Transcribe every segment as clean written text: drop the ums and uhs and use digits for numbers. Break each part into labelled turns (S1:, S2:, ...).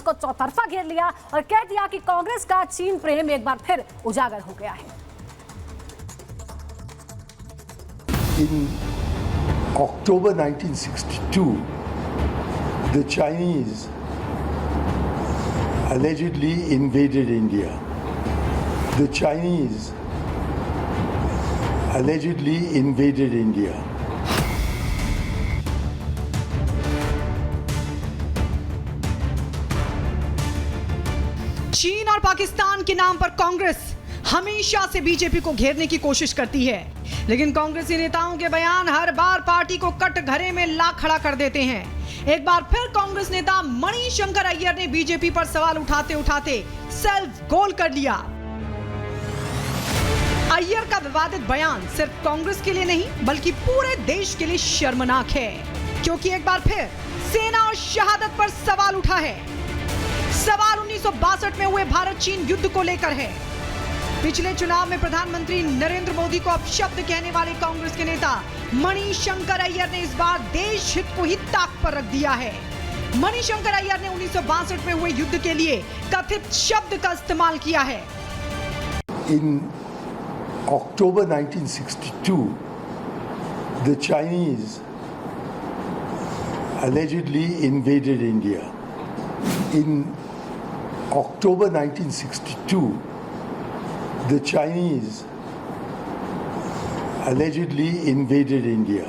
S1: को चौतरफा घेर लिया और कह दिया कि कांग्रेस का चीन प्रेम एक बार फिर उजागर हो गया है।
S2: In October 1962, the Chinese allegedly invaded India. The Chinese allegedly invaded India.
S3: चीन और पाकिस्तान के नाम पर कांग्रेस हमेशा से बीजेपी को घेरने की कोशिश करती है, लेकिन कांग्रेसी नेताओं के बयान हर बार पार्टी को कटघरे में ला खड़ा कर देते हैं। एक बार फिर कांग्रेस नेता मणिशंकर अय्यर ने बीजेपी पर सवाल उठाते उठाते सेल्फ गोल कर लिया। अय्यर का विवादित बयान सिर्फ कांग्रेस के लिए नहीं बल्कि पूरे देश के लिए शर्मनाक है, क्योंकि एक बार फिर सेना और शहादत पर सवाल उठा है। सवाल 1962 में हुए भारत चीन युद्ध को लेकर है। पिछले चुनाव में प्रधानमंत्री नरेंद्र मोदी को अपशब्द कहने वाले कांग्रेस के नेता मणिशंकर अय्यर ने इस बार देश हित को ही ताक पर रख दिया है। मणिशंकर अय्यर ने 1962 में हुए युद्ध के लिए कथित शब्द का इस्तेमाल किया है।
S2: In October 1962, the Chinese allegedly invaded India. In October 1962, the Chinese allegedly invaded India.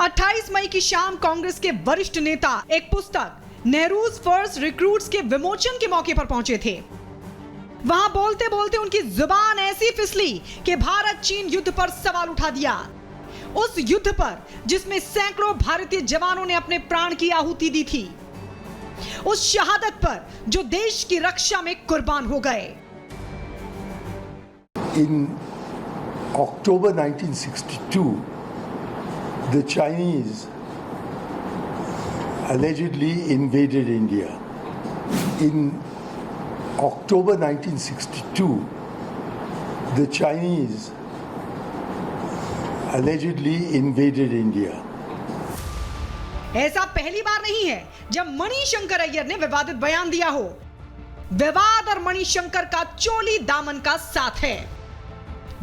S3: 28 मई की शाम कांग्रेस के वरिष्ठ नेता एक पुस्तक नेहरूज फर्स्ट रिक्रूट्स के विमोचन के मौके पर पहुंचे थे। वहां बोलते बोलते उनकी जुबान ऐसी फिसली कि भारत चीन युद्ध पर सवाल उठा दिया। उस युद्ध पर जिसमें सैकड़ों भारतीय जवानों ने अपने प्राण की आहुति दी थी, उस शहादत पर जो देश की रक्षा में कुर्बान हो गए।
S2: In October 1962, the Chinese allegedly invaded India. In October 1962, the Chinese allegedly invaded India.
S3: ऐसा पहली बार नहीं है जब मणिशंकर अय्यर ने विवादित बयान दिया हो। विवाद और मणिशंकर का चोली दामन का साथ है।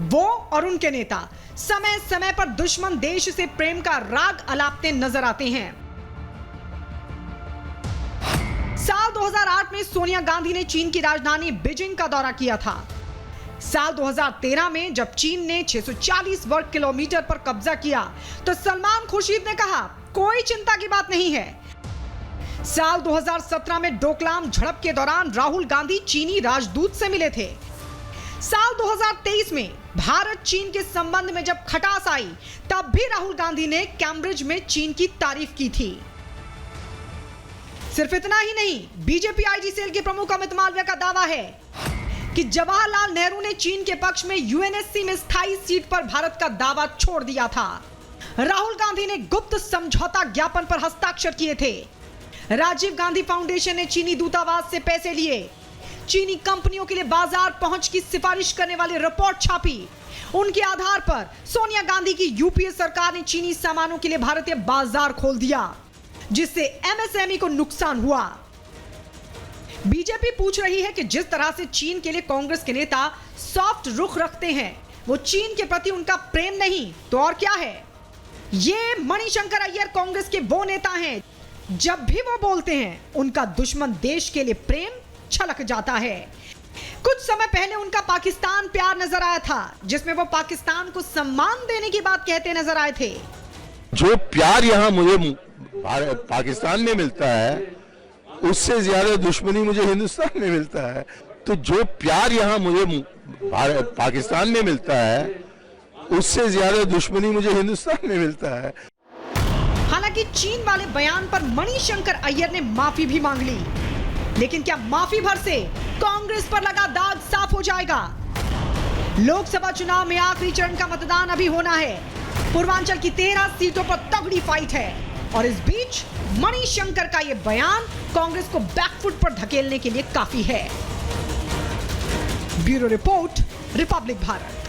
S3: वो और उनके नेता समय समय पर दुश्मन देश से प्रेम का राग अलापते नजर आते हैं। साल 2008 में सोनिया गांधी ने चीन की राजधानी बीजिंग का दौरा किया था। साल 2013 में जब चीन ने 640 वर्ग किलोमीटर पर कब्जा किया तो सलमान खुर्शीद ने कहा कोई चिंता की बात नहीं है। साल 2017 में डोकलाम झड़प के दौरान राहुल गांधी चीनी राजदूत से मिले थे। साल 2023 में भारत चीन के संबंध में जब खटास आई तब भी राहुल गांधी ने कैम्ब्रिज में चीन की तारीफ की थी। सिर्फ इतना ही नहीं, बीजेपी आईजी सेल के प्रमुख अमित मालवीय का दावा है कि जवाहरलाल नेहरू ने चीन के पक्ष में यूएनएससी में स्थायी सीट पर भारत का दावा छोड़ दिया था। राहुल गांधी ने गुप्त समझौता ज्ञापन पर हस्ताक्षर किए थे। राजीव गांधी फाउंडेशन ने चीनी दूतावास से पैसे लिए। चीनी कंपनियों के लिए बाजार पहुंच की सिफारिश करने वाली रिपोर्ट छापी। उनके आधार पर सोनिया गांधी की यूपीए सरकार ने चीनी सामानों के लिए भारतीय बाजार खोल दिया, जिससे एमएसएमई को नुकसान हुआ। बीजेपी पूछ रही है कि जिस तरह से चीन के लिए कांग्रेस के नेता सॉफ्ट रुख रखते हैं, वो चीन के प्रति उनका प्रेम नहीं तो और क्या है। ये मणिशंकर अय्यर कांग्रेस के वो नेता हैं, जब भी वो बोलते हैं उनका दुश्मन देश के लिए प्रेम छलक जाता है। कुछ समय पहले उनका पाकिस्तान प्यार नजर आया था, जिसमें वो पाकिस्तान को सम्मान देने की बात कहते नजर आए थे।
S4: जो प्यार यहाँ मुझे पाकिस्तान में मिलता है, उससे ज्यादा दुश्मनी मुझे हिंदुस्तान में मिलता है। तो जो प्यार यहाँ मुझे पाकिस्तान में मिलता है, उससे ज्यादा दुश्मनी मुझे हिंदुस्तान में मिलता है।
S3: हालांकि चीन वाले बयान पर मणिशंकर अय्यर ने माफी भी मांग ली, लेकिन क्या माफी भर से कांग्रेस पर लगा दाग साफ हो जाएगा? लोकसभा चुनाव में आखिरी चरण का मतदान अभी होना है। पूर्वांचल की 13 सीटों पर तगड़ी फाइट है और इस बीच मणिशंकर का यह बयान कांग्रेस को बैकफुट पर धकेलने के लिए काफी है। Bureau report, Republic Bharat.